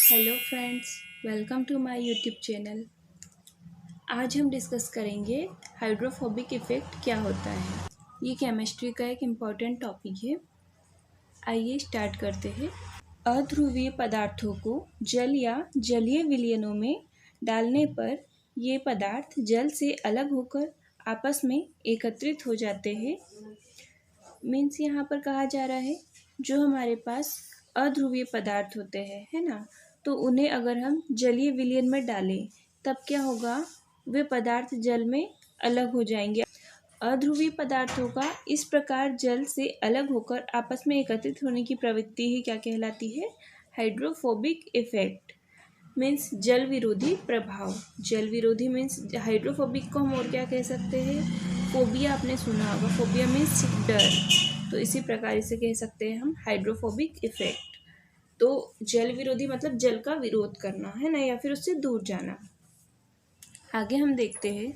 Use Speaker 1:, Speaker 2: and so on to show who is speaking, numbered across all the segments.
Speaker 1: Hello friends, welcome to my YouTube channel. आज हम discuss करेंगे हाइड्रोफोबिक इफ़ेक्ट क्या होता है। ये केमिस्ट्री का एक इम्पॉर्टेंट टॉपिक है। आइए स्टार्ट करते हैं। अध्रुवीय पदार्थों को जल या जलीय विलयनों में डालने पर ये पदार्थ जल से अलग होकर आपस में एकत्रित हो जाते हैं। मीन्स यहाँ पर कहा जा रहा है जो हमारे पास अध्रुवीय पदार्थ होते हैं, है ना, तो उन्हें अगर हम जलीय विलयन में डालें तब क्या होगा, वे पदार्थ जल में अलग हो जाएंगे। अध्रुवीय पदार्थों का इस प्रकार जल से अलग होकर आपस में एकत्रित होने की प्रवृत्ति ही क्या कहलाती है, हाइड्रोफोबिक इफेक्ट। मीन्स जल विरोधी प्रभाव। जल विरोधी मीन्स हाइड्रोफोबिक को हम और क्या कह सकते हैं, फोबिया आपने सुना होगा। फोबिया मीन्स डर, तो इसी प्रकार इसे कह सकते हैं हम हाइड्रोफोबिक इफेक्ट। तो जल विरोधी मतलब जल का विरोध करना, है ना, या फिर उससे दूर जाना। आगे हम देखते हैं,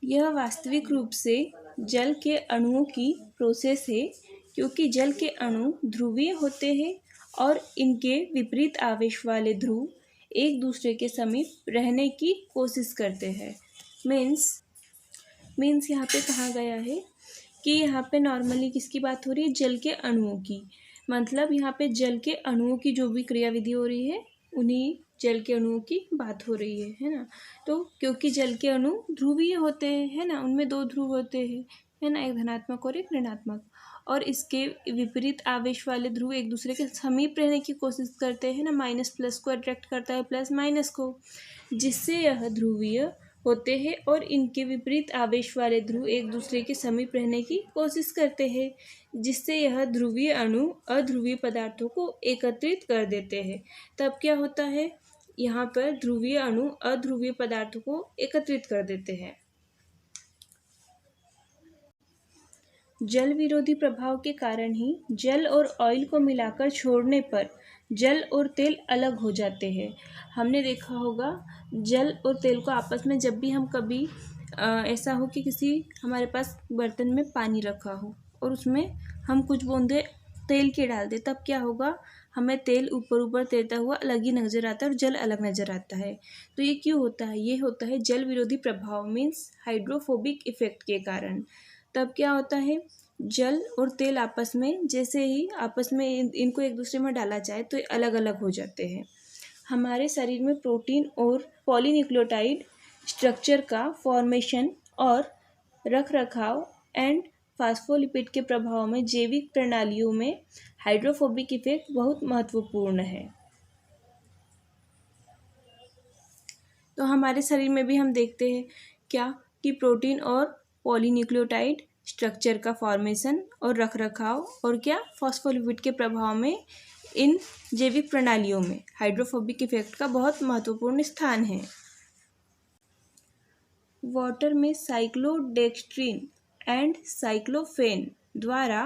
Speaker 1: यह वास्तविक रूप से जल के अणुओं की प्रोसेस है, क्योंकि जल के अणु ध्रुवीय होते हैं और इनके विपरीत आवेश वाले ध्रुव एक दूसरे के समीप रहने की कोशिश करते हैं। मीन्स यहाँ पे कहा गया है कि यहाँ पे नॉर्मली किसकी बात हो रही है, जल के अणुओं की। मतलब यहाँ पे जल के अणुओं की जो भी क्रियाविधि हो रही है उन्हीं जल के अणुओं की बात हो रही है ना। तो क्योंकि जल के अणु ध्रुवीय होते हैं, है ना, उनमें दो ध्रुव होते हैं, है ना, एक धनात्मक और एक ऋणात्मक, और इसके विपरीत आवेश वाले ध्रुव एक दूसरे के समीप रहने की कोशिश करते हैं ना। माइनस प्लस को अट्रैक्ट करता है प्लस माइनस को, जिससे यह ध्रुवीय होते हैं और इनके विपरीत आवेश वाले ध्रुव एक दूसरे के समीप रहने की कोशिश करते हैं, जिससे यह ध्रुवीय अणु अध्रुवीय पदार्थों को एकत्रित कर देते हैं। तब क्या होता है, यहाँ पर ध्रुवीय अणु अध्रुवीय पदार्थों को एकत्रित कर देते हैं। जल विरोधी प्रभाव के कारण ही जल और ऑयल को मिलाकर छोड़ने पर जल और तेल अलग हो जाते हैं। हमने देखा होगा जल और तेल को आपस में, जब भी हम कभी ऐसा हो कि किसी हमारे पास बर्तन में पानी रखा हो और उसमें हम कुछ बूंदे तेल के डाल दें, तब क्या होगा, हमें तेल ऊपर ऊपर तैरता हुआ अलग ही नज़र आता है और जल अलग नज़र आता है। तो ये क्यों होता है, ये होता है जल विरोधी प्रभाव मीन्स हाइड्रोफोबिक इफेक्ट के कारण। तब क्या होता है, जल और तेल आपस में, जैसे ही आपस में इनको एक दूसरे में डाला जाए तो ये अलग अलग हो जाते हैं। हमारे शरीर में प्रोटीन और पॉलीन्यूक्लियोटाइड स्ट्रक्चर का फॉर्मेशन और रख रखाव एंड फास्फोलिपिड के प्रभाव में जैविक प्रणालियों में हाइड्रोफोबिक इफेक्ट बहुत महत्वपूर्ण है। तो हमारे शरीर में भी हम देखते हैं क्या, कि प्रोटीन और पॉलीन्यूक्लियोटाइड स्ट्रक्चर का फॉर्मेशन और रखरखाव और क्या, फॉस्फोलिपिड के प्रभाव में इन जैविक प्रणालियों में हाइड्रोफोबिक इफेक्ट का बहुत महत्वपूर्ण स्थान है। वाटर में साइक्लोडेक्स्ट्रीन एंड साइक्लोफेन द्वारा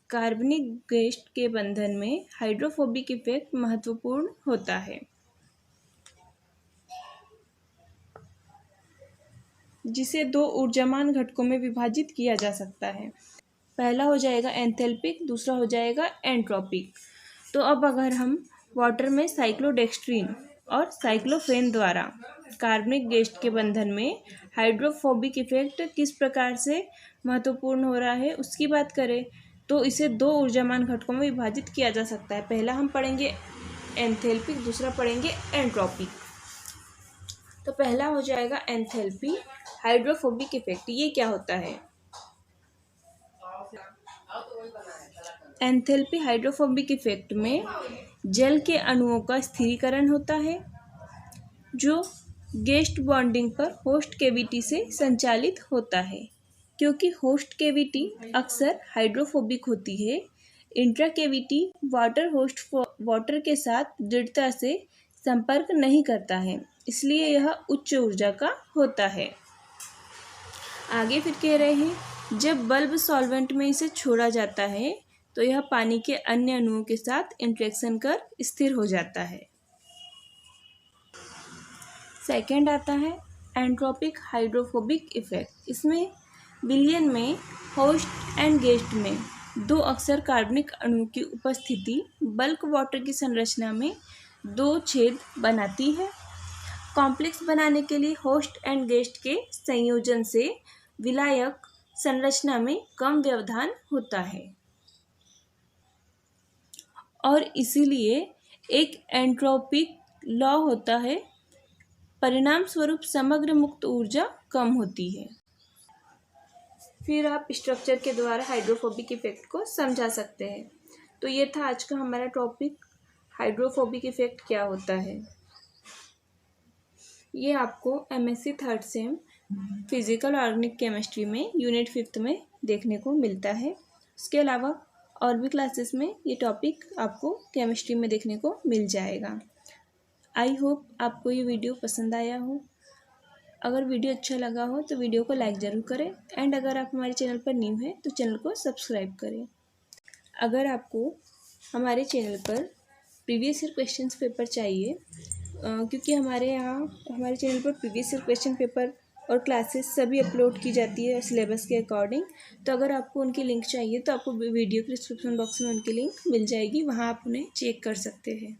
Speaker 1: कार्बनिक गेस्ट के बंधन में हाइड्रोफोबिक इफेक्ट महत्वपूर्ण होता है, जिसे दो ऊर्जामान घटकों में विभाजित किया जा सकता है। पहला हो जाएगा एंथैल्पिक, दूसरा हो जाएगा एंट्रोपिक। तो अब अगर हम वाटर में साइक्लोडेक्स्ट्रीन और साइक्लोफेन द्वारा कार्बनिक गेस्ट के बंधन में हाइड्रोफोबिक इफेक्ट किस प्रकार से महत्वपूर्ण हो रहा है उसकी बात करें, तो इसे दो ऊर्जामान घटकों में विभाजित किया जा सकता है। पहला हम पढ़ेंगे एंथैल्पिक, दूसरा पढ़ेंगे एंट्रोपिक। तो पहला हो जाएगा एंथैल्पी हाइड्रोफोबिक इफेक्ट। ये क्या होता है, एंथैल्पी हाइड्रोफोबिक इफेक्ट में जल के अणुओं का स्थिरीकरण होता है, जो गेस्ट बॉन्डिंग पर होस्ट कैविटी से संचालित होता है। क्योंकि होस्ट कैविटी अक्सर हाइड्रोफोबिक होती है, इंट्रा कैविटी वाटर के साथ दृढ़ता से संपर्क नहीं करता है, इसलिए यह उच्च ऊर्जा का होता है। आगे फिर कह रहे हैं, जब बल्ब सॉल्वेंट में इसे छोड़ा जाता है तो यह पानी के अन्य अणुओं के साथ इंटरेक्शन कर स्थिर हो जाता है। सेकंड आता है एंट्रोपिक हाइड्रोफोबिक इफेक्ट। इसमें विलयन में होस्ट एंड गेस्ट में दो अक्सर कार्बनिक अणु की उपस्थिति बल्क वाटर की संरचना में दो छेद बनाती है। कॉम्प्लेक्स बनाने के लिए होस्ट एंड गेस्ट के संयोजन से विलायक संरचना में कम व्यवधान होता है और इसीलिए एक एंट्रोपिक लॉ होता है। परिणाम स्वरूप समग्र मुक्त ऊर्जा कम होती है। फिर आप स्ट्रक्चर के द्वारा हाइड्रोफोबिक इफेक्ट को समझा सकते हैं। तो ये था आज का हमारा टॉपिक, हाइड्रोफोबिक इफेक्ट क्या होता है। ये आपको MSc third same physical organic chemistry में यूनिट 5 में देखने को मिलता है। उसके अलावा और भी क्लासेस में ये टॉपिक आपको केमिस्ट्री में देखने को मिल जाएगा। आई होप आपको ये वीडियो पसंद आया हो। अगर वीडियो अच्छा लगा हो तो वीडियो को लाइक ज़रूर करें एंड अगर आप हमारे चैनल पर न्यू हैं तो चैनल को सब्सक्राइब करें। अगर आपको हमारे चैनल पर प्रीवियस ईयर क्वेश्चंस पेपर चाहिए, क्योंकि हमारे चैनल पर प्रीवियस ईयर क्वेश्चन पेपर और क्लासेस सभी अपलोड की जाती है सिलेबस के अकॉर्डिंग। तो अगर आपको उनकी लिंक चाहिए तो आपको वीडियो के डिस्क्रिप्शन बॉक्स में उनकी लिंक मिल जाएगी, वहाँ आप उन्हें चेक कर सकते हैं।